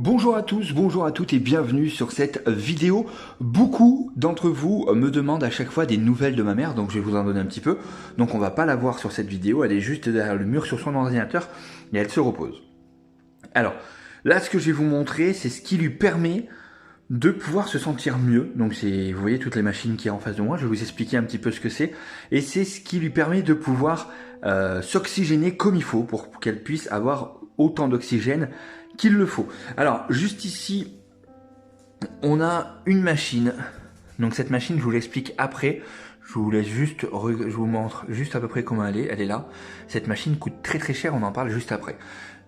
Bonjour à tous, bonjour à toutes et bienvenue sur cette vidéo. Beaucoup d'entre vous me demandent à chaque fois des nouvelles de ma mère, donc je vais vous en donner un petit peu. Donc on va pas la voir sur cette vidéo, elle est juste derrière le mur sur son ordinateur et elle se repose. Alors, là ce que je vais vous montrer, c'est ce qui lui permet de pouvoir se sentir mieux. Donc c'est, vous voyez toutes les machines qu'il y a en face de moi, je vais vous expliquer un petit peu ce que c'est. Et c'est ce qui lui permet de pouvoir s'oxygéner comme il faut pour qu'elle puisse avoir autant d'oxygène qu'il le faut. Alors juste ici, on a une machine. Donc cette machine, je vous l'explique après. Je vous laisse juste, je vous montre juste à peu près comment elle est. Elle est là. Cette machine coûte très très cher, on en parle juste après.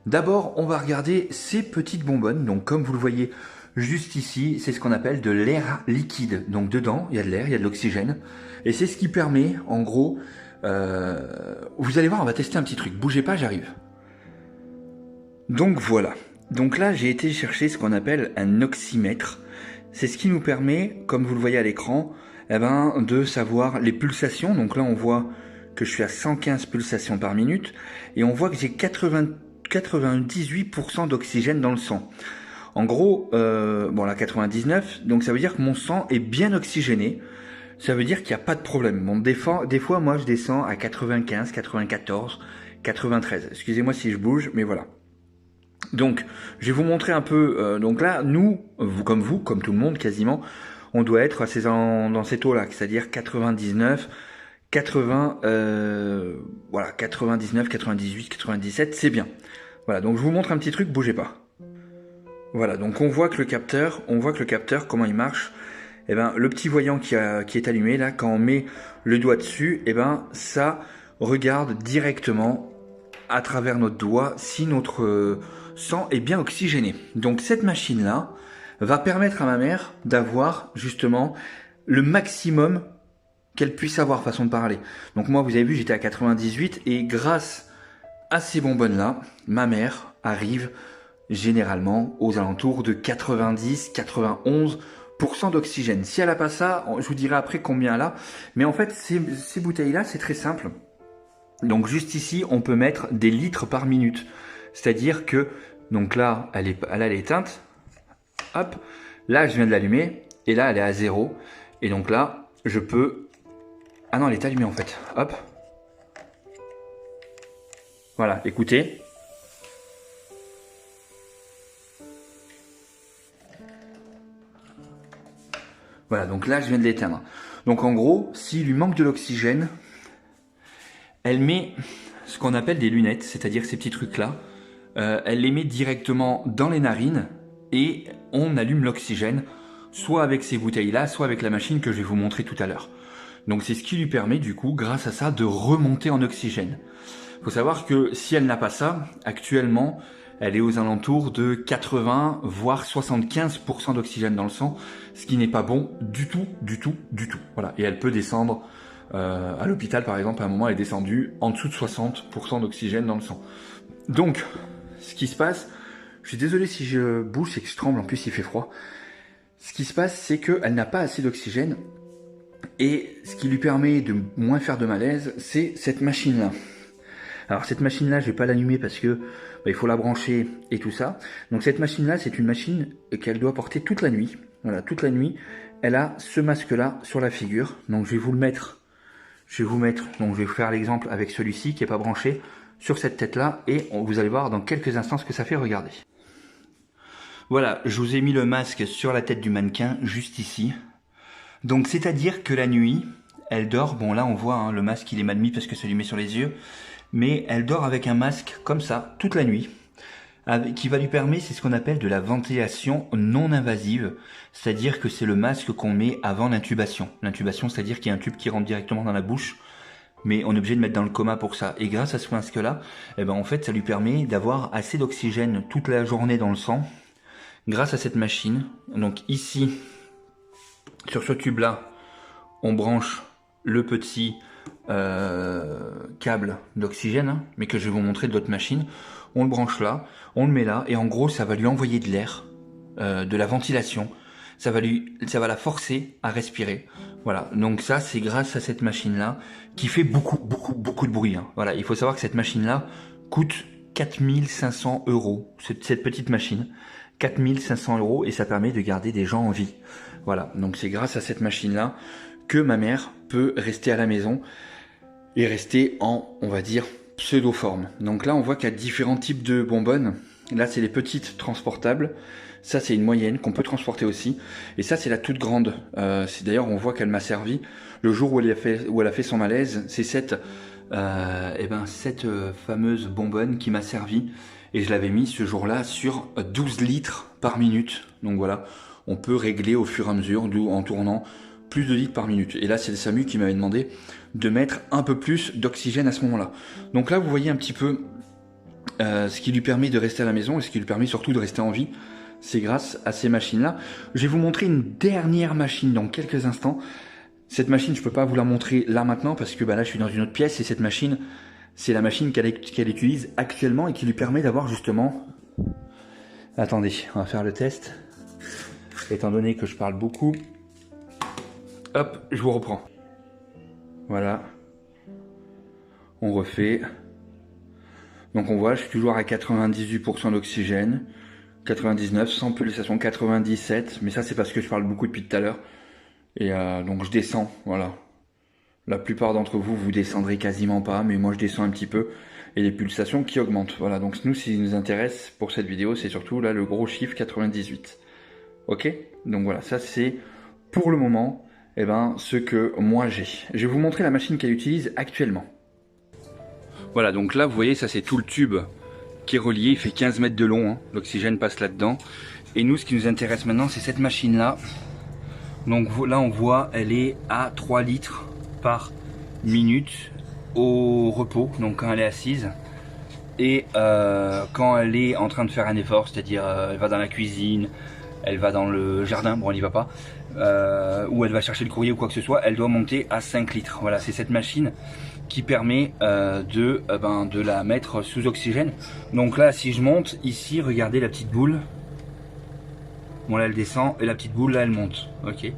D'abord, on va regarder ces petites bonbonnes. Donc comme vous le voyez juste ici, c'est ce qu'on appelle de l'air liquide. Donc dedans, il y a de l'air, il y a de l'oxygène. Et c'est ce qui permet, en gros, vous allez voir, on va tester un petit truc. Bougez pas, j'arrive. Donc voilà. Donc là, j'ai été chercher ce qu'on appelle un oxymètre. C'est ce qui nous permet, comme vous le voyez à l'écran, de savoir les pulsations. Donc là, on voit que je suis à 115 pulsations par minute et on voit que j'ai 98% d'oxygène dans le sang. En gros, bon là 99, donc ça veut dire que mon sang est bien oxygéné. Ça veut dire qu'il n'y a pas de problème. Bon, des fois, moi, je descends à 95, 94, 93. Excusez-moi si je bouge, mais voilà. Donc, je vais vous montrer un peu. Donc là, nous, comme tout le monde quasiment, on doit être dans cette eau-là, c'est-à-dire 99, 80, voilà, 99, 98, 97, c'est bien. Voilà, donc je vous montre un petit truc, bougez pas. Voilà, donc on voit que le capteur, comment il marche. Eh ben, le petit voyant qui est allumé là, quand on met le doigt dessus, eh ben, ça regarde directement à travers notre doigt si notre sang est bien oxygéné. Donc cette machine là va permettre à ma mère d'avoir justement le maximum qu'elle puisse avoir, façon de parler. Donc moi, vous avez vu, j'étais à 98 et grâce à ces bonbonnes là, ma mère arrive généralement aux alentours de 90, 91% d'oxygène. Si elle n'a pas ça, je vous dirai après combien elle a. Mais en fait, ces bouteilles-là, c'est très simple. Donc juste ici, on peut mettre des litres par minute. C'est-à-dire que, donc là, elle est éteinte. Hop, là, je viens de l'allumer. Et là, elle est à 0. Et donc là, je peux... Ah non, elle est allumée en fait. Hop. Voilà, écoutez. Voilà, donc là, je viens de l'éteindre. Donc en gros, s'il lui manque de l'oxygène, elle met ce qu'on appelle des lunettes, c'est-à-dire ces petits trucs-là. Elle les met directement dans les narines et on allume l'oxygène, soit avec ces bouteilles-là, soit avec la machine que je vais vous montrer tout à l'heure. Donc c'est ce qui lui permet du coup, grâce à ça, de remonter en oxygène. Il faut savoir que si elle n'a pas ça, actuellement, elle est aux alentours de 80 voire 75% d'oxygène dans le sang, ce qui n'est pas bon du tout, du tout, du tout. Voilà. Et elle peut descendre à l'hôpital par exemple, à un moment elle est descendue en dessous de 60% d'oxygène dans le sang. Donc, ce qui se passe, je suis désolé si je bouge, c'est que je tremble, en plus il fait froid. Ce qui se passe, c'est qu'elle n'a pas assez d'oxygène et ce qui lui permet de moins faire de malaise, c'est cette machine-là. Alors cette machine-là, je vais pas l'allumer parce que il faut la brancher et tout ça. Donc cette machine-là, c'est une machine qu'elle doit porter toute la nuit. Voilà, toute la nuit, elle a ce masque-là sur la figure. Donc je vais vous le mettre. Donc je vais vous faire l'exemple avec celui-ci qui est pas branché sur cette tête-là et vous allez voir dans quelques instants ce que ça fait. Regardez. Voilà, je vous ai mis le masque sur la tête du mannequin juste ici. Donc c'est-à-dire que la nuit, elle dort. Bon là on voit hein, le masque il est mal mis parce que ça lui met sur les yeux. Mais elle dort avec un masque comme ça toute la nuit, qui va lui permettre, c'est ce qu'on appelle de la ventilation non invasive, c'est-à-dire que c'est le masque qu'on met avant l'intubation. L'intubation, c'est-à-dire qu'il y a un tube qui rentre directement dans la bouche, mais on est obligé de mettre dans le coma pour ça. Et grâce à ce masque-là, eh ben en fait, ça lui permet d'avoir assez d'oxygène toute la journée dans le sang, grâce à cette machine. Donc ici, sur ce tube-là, on branche le petit câble d'oxygène, hein, mais que je vais vous montrer de l'autre machine. On le branche là, on le met là, et en gros, ça va lui envoyer de l'air, de la ventilation. Ça va la forcer à respirer. Voilà, donc ça, c'est grâce à cette machine-là, qui fait beaucoup de bruit. Hein. Voilà, il faut savoir que cette machine-là coûte 4500 €, cette petite machine. 4500 € et ça permet de garder des gens en vie. Voilà, donc c'est grâce à cette machine-là que ma mère peut rester à la maison et rester en, on va dire, pseudo-forme. Donc là, on voit qu'il y a différents types de bonbonnes. Là, c'est les petites transportables. Ça, c'est une moyenne qu'on peut transporter aussi. Et ça, c'est la toute grande. C'est d'ailleurs, on voit qu'elle m'a servi le jour où elle a fait son malaise. C'est cette fameuse bonbonne qui m'a servi. Et je l'avais mis ce jour-là sur 12 litres par minute. Donc voilà, on peut régler au fur et à mesure, en tournant, plus de litres par minute. Et là, c'est le SAMU qui m'avait demandé de mettre un peu plus d'oxygène à ce moment-là. Donc là, vous voyez un petit peu ce qui lui permet de rester à la maison et ce qui lui permet surtout de rester en vie. C'est grâce à ces machines-là. Je vais vous montrer une dernière machine dans quelques instants. Cette machine, je ne peux pas vous la montrer là maintenant parce que là, je suis dans une autre pièce et cette machine, c'est la machine qu'elle utilise actuellement et qui lui permet d'avoir justement... Attendez, on va faire le test. Étant donné que je parle beaucoup. Hop, je vous reprends. Voilà. On refait. Donc on voit, je suis toujours à 98% d'oxygène. 99, sans pulsation, 97. Mais ça, c'est parce que je parle beaucoup depuis tout à l'heure. Et donc je descends, voilà. La plupart d'entre vous, vous descendrez quasiment pas, mais moi je descends un petit peu. Et les pulsations qui augmentent. Voilà, donc nous, ce qui nous intéresse pour cette vidéo, c'est surtout là le gros chiffre 98. Ok? Donc voilà, ça c'est pour le moment, ce que moi j'ai. Je vais vous montrer la machine qu'elle utilise actuellement. Voilà, donc là, vous voyez, ça c'est tout le tube qui est relié, il fait 15 mètres de long, hein. L'oxygène passe là-dedans. Et nous, ce qui nous intéresse maintenant, c'est cette machine-là. Donc là, on voit, elle est à 3 litres par minute au repos, donc quand elle est assise. Et quand elle est en train de faire un effort, c'est-à-dire elle va dans la cuisine, elle va dans le jardin, bon elle n'y va pas, ou elle va chercher le courrier ou quoi que ce soit, elle doit monter à 5 litres. Voilà, c'est cette machine qui permet de la mettre sous oxygène. Donc là, si je monte ici, regardez la petite boule. Bon là elle descend et la petite boule là elle monte. Ok,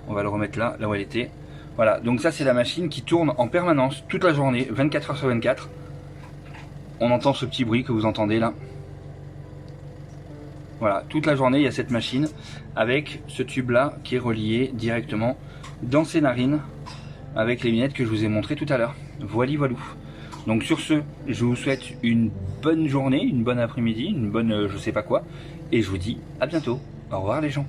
on va le remettre là où elle était. Voilà, donc ça c'est la machine qui tourne en permanence toute la journée, 24 heures sur 24. On entend ce petit bruit que vous entendez là. Voilà, toute la journée il y a cette machine avec ce tube là qui est relié directement dans ses narines avec les lunettes que je vous ai montré tout à l'heure. Voili voilou. Donc sur ce, je vous souhaite une bonne journée, une bonne après-midi, une bonne je sais pas quoi. Et je vous dis à bientôt. Au revoir les gens.